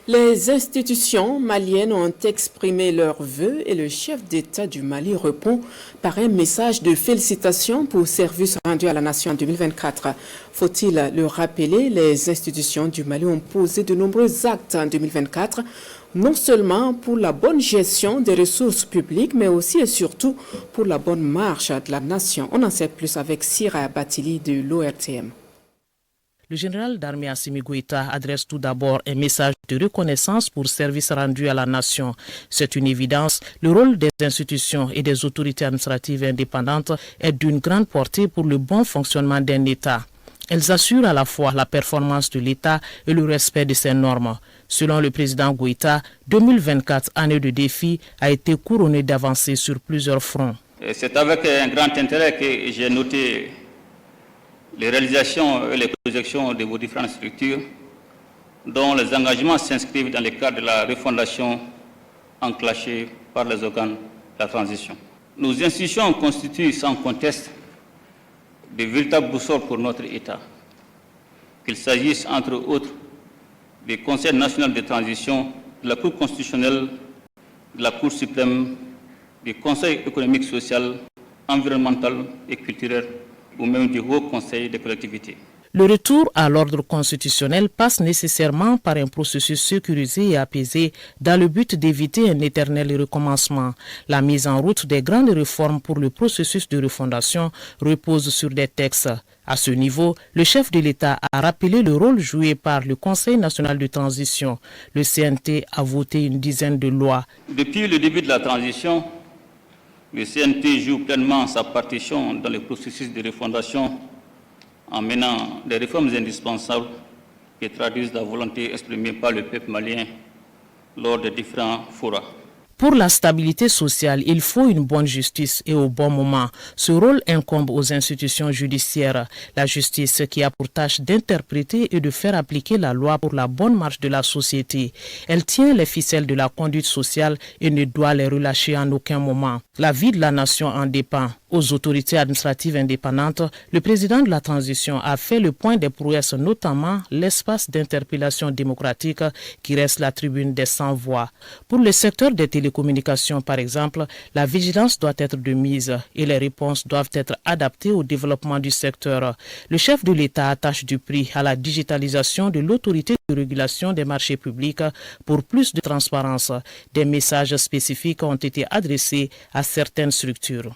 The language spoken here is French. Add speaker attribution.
Speaker 1: Les institutions maliennes ont exprimé leurs vœux et le chef d'État du Mali répond par un message de félicitations pour service rendu à la nation en 2024. Faut-il le rappeler, les institutions du Mali ont posé de nombreux actes en 2024, non seulement pour la bonne gestion des ressources publiques, mais aussi et surtout pour la bonne marche de la nation. On en sait plus avec Sira Batili de l'ORTM.
Speaker 2: Le général d'armée Assimi Goïta adresse tout d'abord un message de reconnaissance pour service rendu à la nation. C'est une évidence. Le rôle des institutions et des autorités administratives indépendantes est d'une grande portée pour le bon fonctionnement d'un État. Elles assurent à la fois la performance de l'État et le respect de ses normes. Selon le président Goïta, 2024, année de défi, a été couronnée d'avancées sur plusieurs fronts.
Speaker 3: C'est avec un grand intérêt que j'ai noté les réalisations et les projections de vos différentes structures, dont les engagements s'inscrivent dans le cadre de la refondation enclenchée par les organes de la transition. Nos institutions constituent sans conteste de véritables boussoles pour notre État, qu'il s'agisse entre autres du Conseil national de transition, de la Cour constitutionnelle, de la Cour suprême, du Conseil économique, social, environnemental et culturel, ou même du Haut Conseil des collectivités.
Speaker 2: Le retour à l'ordre constitutionnel passe nécessairement par un processus sécurisé et apaisé dans le but d'éviter un éternel recommencement. La mise en route des grandes réformes pour le processus de refondation repose sur des textes. À ce niveau, le chef de l'État a rappelé le rôle joué par le Conseil national de transition. Le CNT a voté une dizaine de lois.
Speaker 3: Depuis le début de la transition, le CNT joue pleinement sa partition dans le processus de refondation en menant des réformes indispensables qui traduisent la volonté exprimée par le peuple malien lors des différents forats.
Speaker 2: Pour la stabilité sociale, il faut une bonne justice et au bon moment. Ce rôle incombe aux institutions judiciaires. La justice qui a pour tâche d'interpréter et de faire appliquer la loi pour la bonne marche de la société. Elle tient les ficelles de la conduite sociale et ne doit les relâcher en aucun moment. La vie de la nation en dépend. Aux autorités administratives indépendantes, le président de la transition a fait le point des prouesses, notamment l'espace d'interpellation démocratique qui reste la tribune des sans-voix. Pour le secteur des télécommunications, par exemple, la vigilance doit être de mise et les réponses doivent être adaptées au développement du secteur. Le chef de l'État attache du prix à la digitalisation de l'autorité de régulation des marchés publics pour plus de transparence. Des messages spécifiques ont été adressés à certaines structures.